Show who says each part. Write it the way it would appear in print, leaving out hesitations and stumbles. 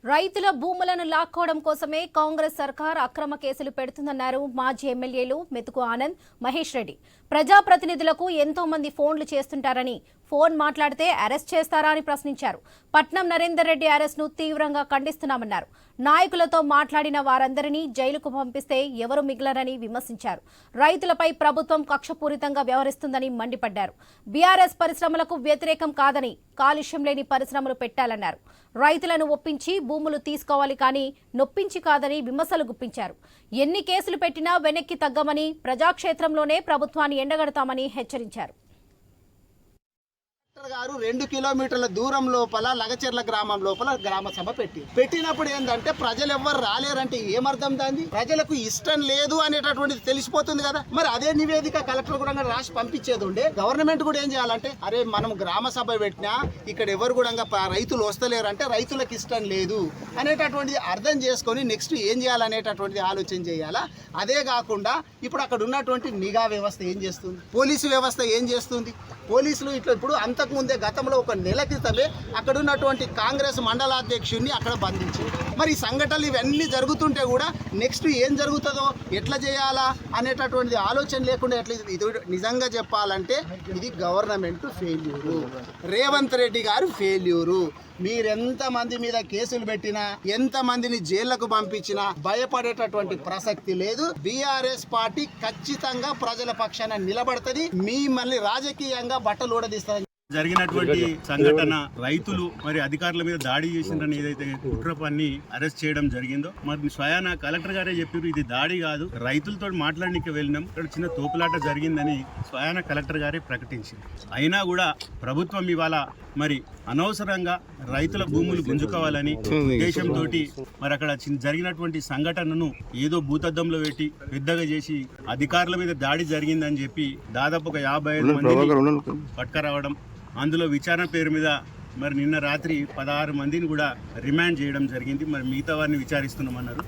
Speaker 1: రైతుల భూములను లాక్కోవడం కోసమే కాంగ్రెస్ సర్కార్ అక్రమ కేసులు పెడుతుందన్నారు మాజీ ఎమ్మెల్యేలు మెతుకు ఆనంద్, మహేష్ రెడ్డి. ప్రజాప్రతినిధులకు ఎంతో మంది ఫోన్లు చేస్తుంటారని, ఫోన్ మాట్లాడితే అరెస్ట్ చేస్తారా అని ప్రశ్నించారు. పట్నం నరేందర్ రెడ్డి అరెస్ట్ను తీవ్రంగా ఖండిస్తున్నామన్నారు. నాయకులతో మాట్లాడిన వారందరినీ జైలుకు పంపిస్తే ఎవరు మిగలరని విమర్శించారు. రైతులపై ప్రభుత్వం కక్షపూరితంగా వ్యవహరిస్తుందని మండిపడ్డారు. బీఆర్ఎస్ పరిశ్రమలకు వ్యతిరేకం కాదని, కాలుష్యం లేని పరిశ్రమలు పెట్టాలన్నారు. రైతులను ఒప్పించి భూములు తీసుకోవాలి కానీ నొప్పించి కాదని విమర్శలు గుప్పించారు. ఎన్ని కేసులు పెట్టినా వెనక్కి తగ్గమని, ప్రజాక్షేత్రంలోనే ప్రభుత్వాన్ని ఎండగడతామని హెచ్చరించారు.
Speaker 2: గారు 2 కిలోమీటర్ల దూరం లోపల లగచెర్ల గ్రామం లోపల గ్రామ సభ పెట్టినప్పుడు ఏంటంటే ప్రజలు ఎవ్వరు రాలేరంటే ఏమర్థం దాన్ని? ప్రజలకు ఇష్టం లేదు అనేటటువంటిది తెలిసిపోతుంది కదా. మరి అదే నివేదిక కలెక్టర్ కూడా రాసి పంపించేది ఉండే. గవర్నమెంట్ కూడా ఏం చేయాలంటే, అరే మనం గ్రామ సభ పెట్టినా ఇక్కడ ఎవరు కూడా రైతులు వస్తలేరంటే రైతులకు ఇష్టం లేదు అనేటటువంటిది అర్థం చేసుకొని నెక్స్ట్ ఏం చేయాలనేటటువంటిది ఆలోచన చేయాలా. అదే కాకుండా ఇప్పుడు అక్కడ ఉన్నటువంటి నిఘా వ్యవస్థ ఏం చేస్తుంది, పోలీసు వ్యవస్థ ఏం చేస్తుంది? పోలీసులు ఇట్లా ఇప్పుడు అంతకుముందే గతంలో 1 నెల క్రితమే అక్కడ ఉన్నటువంటి కాంగ్రెస్ మండలాధ్యక్షుడిని అక్కడ బంధించింది. మరి ఈ సంఘటనలు ఇవన్నీ జరుగుతుంటే కూడా నెక్స్ట్ ఏం జరుగుతుందో, ఎట్లా చేయాలా అనేటటువంటిది ఆలోచన లేకుండా ఎట్లా. ఇది నిజంగా చెప్పాలంటే ఇది గవర్నమెంట్ ఫెయిల్యూరు, రేవంత్ రెడ్డి గారు ఫెయిల్యూరు. మీరెంతమంది మీద కేసులు పెట్టినా, ఎంతమందిని జైళ్లకు పంపించినా భయపడేటటువంటి ప్రసక్తి లేదు. బీఆర్ఎస్ పార్టీ ఖచ్చితంగా ప్రజల పక్షాన నిలబడుతుంది. మిమ్మల్ని రాజకీయంగా బట్టలు ఊడదీస్తుంది.
Speaker 3: జరిగినటువంటి సంఘటన రైతులు మరి అధికారుల మీద దాడి చేసిందని ఏదైతే కుట్ర పన్ని అరెస్ట్ చేయడం జరిగిందో, మరి స్వయాన కలెక్టర్ గారే చెప్పారు ఇది దాడి కాదు, రైతులతో మాట్లాడడానికి వెళ్ళినాం, ఇక్కడ చిన్న తోపులాట జరిగిందని స్వయాన కలెక్టర్ గారే ప్రకటించింది. అయినా కూడా ప్రభుత్వం ఇవాళ మరి అనవసరంగా రైతుల భూములు గుంజుకోవాలని ఉద్దేశంతో మరి అక్కడ జరిగినటువంటి సంఘటనను ఏదో భూతద్దంలో పెట్టి పెద్దగా చేసి అధికారుల మీద దాడి జరిగిందని చెప్పి దాదాపు ఒక 55 మంది పట్టుకురావడం, అందులో విచారణ పేరు మీద మరి నిన్న రాత్రి 16 మందిని కూడా రిమాండ్ చేయడం జరిగింది. మరి మిగతా వారిని విచారిస్తున్నామన్నారు.